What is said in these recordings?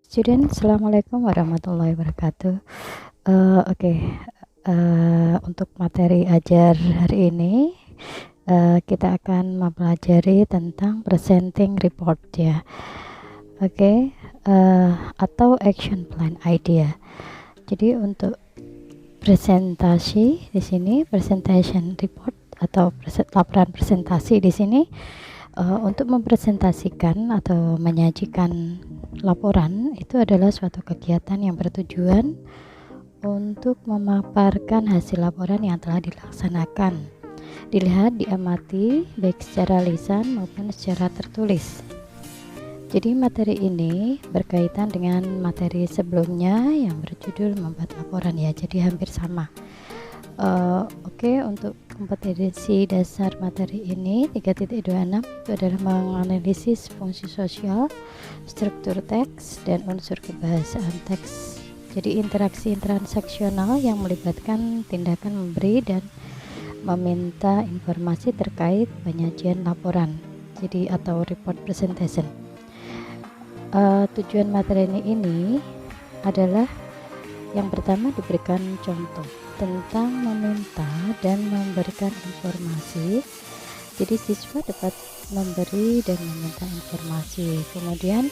Student, Assalamualaikum warahmatullahi wabarakatuh. Oke, untuk materi ajar hari ini kita akan mempelajari tentang presenting report ya. Oke, atau action plan idea. Jadi untuk presentasi di sini, presentation report atau laporan presentasi di sini untuk mempresentasikan atau menyajikan laporan itu adalah suatu kegiatan yang bertujuan untuk memaparkan hasil laporan yang telah dilaksanakan, dilihat, diamati baik secara lisan maupun secara tertulis. Jadi materi ini berkaitan dengan materi sebelumnya yang berjudul membuat laporan ya, jadi hampir sama. Oke, untuk kompetensi dasar materi ini 3.26 itu adalah menganalisis fungsi sosial, struktur teks, dan unsur kebahasaan teks. Jadi interaksi transaksional yang melibatkan tindakan memberi dan meminta informasi terkait penyajian laporan, jadi atau report presentation. Tujuan materi ini adalah yang pertama diberikan contoh tentang meminta dan memberikan informasi. Jadi siswa dapat memberi dan meminta informasi. Kemudian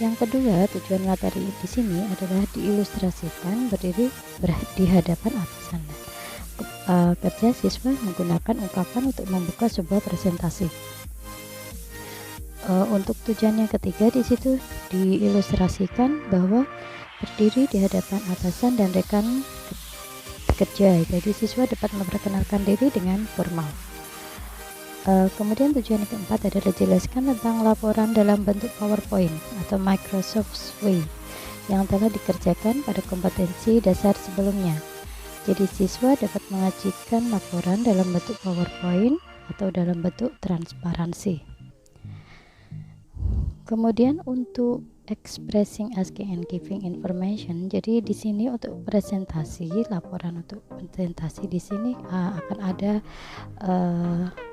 yang kedua, tujuan materi di sini adalah diilustrasikan berdiri di hadapan atasan. Kerja siswa menggunakan ungkapan untuk membuka sebuah presentasi. Untuk tujuan yang ketiga di situ diilustrasikan bahwa berdiri di hadapan atasan dan rekan kerja, jadi siswa dapat memperkenalkan diri dengan formal. Kemudian tujuan yang keempat adalah jelaskan tentang laporan dalam bentuk PowerPoint atau Microsoft Suite yang telah dikerjakan pada kompetensi dasar sebelumnya. Jadi siswa dapat mengajukan laporan dalam bentuk PowerPoint atau dalam bentuk transparansi. Kemudian untuk expressing, asking, and giving information. Jadi di sini untuk presentasi, laporan untuk presentasi di sini akan ada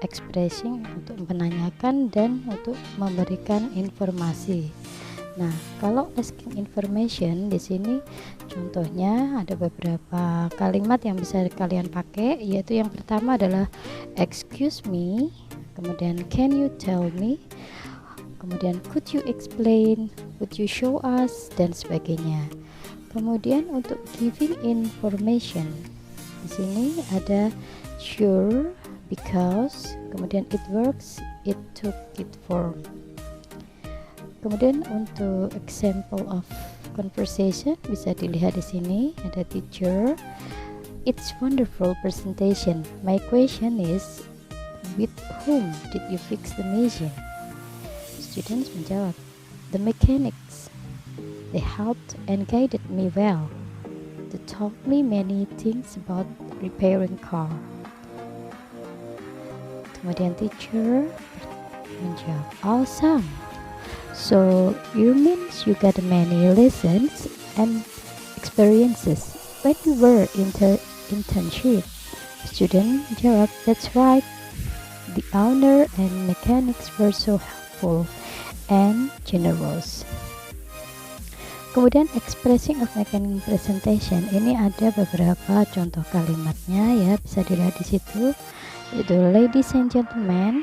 expressing untuk menanyakan dan untuk memberikan informasi. Nah, kalau asking information di sini contohnya ada beberapa kalimat yang bisa kalian pakai, yaitu yang pertama adalah excuse me, kemudian can you tell me, kemudian could you explain, could you show us, dan sebagainya. Kemudian untuk giving information di sini ada sure, because, kemudian it works, it took, it form. Kemudian untuk example of conversation bisa dilihat di sini ada teacher, it's wonderful presentation. My question is, with whom did you fix the machine? Students menjawab, the mechanics. They helped and guided me well. They taught me many things about repairing car. Kemudian teacher menjawab, awesome. So you means you got many lessons and experiences when you were internship. Student menjawab, that's right. The owner and mechanics were so helpful and generous. Kemudian expressing of making presentation, ini ada beberapa contoh kalimatnya ya, bisa dilihat di situ, yaitu ladies and gentlemen,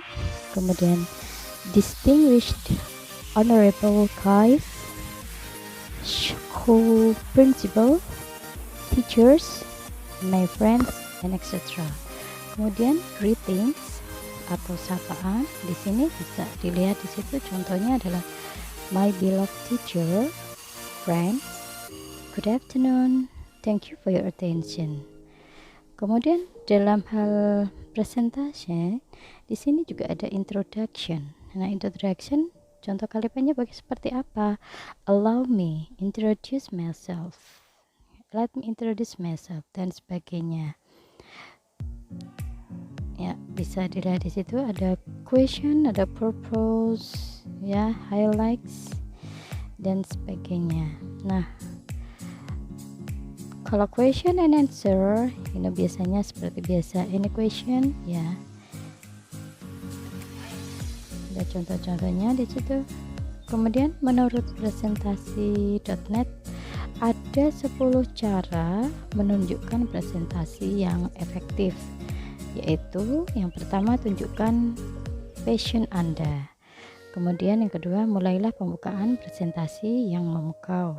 kemudian distinguished honorable guests, school principal, teachers, my friends, and etc. Kemudian greetings atau sapaan, di sini bisa dilihat di situ contohnya adalah my beloved teacher, friends, good afternoon, thank you for your attention. Kemudian dalam hal presentasi di sini juga ada introduction. Nah, introduction contoh kalimatnya seperti apa? Allow me introduce myself, let me introduce myself, dan sebagainya. Ya, bisa dilihat di situ ada question, ada purpose, ya, highlights, dan sebagainya. Nah, kalau question and answer ini biasanya seperti biasa, any question, ya, ada contoh-contohnya di situ. Kemudian menurut presentasi.net ada 10 cara menunjukkan presentasi yang efektif, yaitu yang pertama, tunjukkan passion Anda. Kemudian yang kedua, mulailah pembukaan presentasi yang memukau.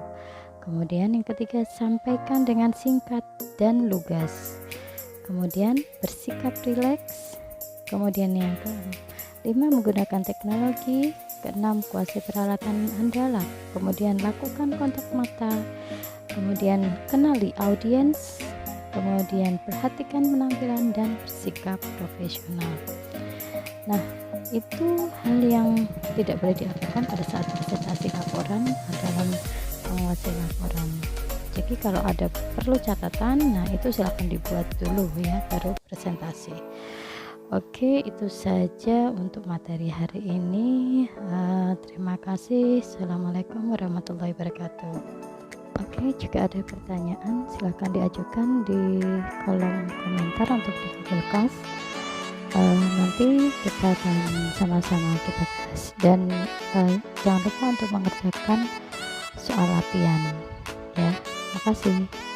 Kemudian yang ketiga, sampaikan dengan singkat dan lugas. Kemudian bersikap rileks. Kemudian yang kelima, menggunakan teknologi. Keenam, kuasai peralatan andalan. Kemudian lakukan kontak mata. Kemudian kenali audiens. Kemudian perhatikan penampilan dan bersikap profesional. Nah, itu hal yang tidak boleh diabaikan pada saat presentasi laporan dalam menguasai laporan. Jadi kalau ada perlu catatan, nah itu silahkan dibuat dulu ya, baru presentasi. Oke, itu saja untuk materi hari ini. Terima kasih. Assalamualaikum warahmatullahi wabarakatuh. Oke, jika ada pertanyaan silahkan diajukan di kolom komentar untuk di Google Class. Nanti kita akan sama-sama kita bahas, dan jangan lupa untuk mengerjakan soal latihan ya. Terima kasih.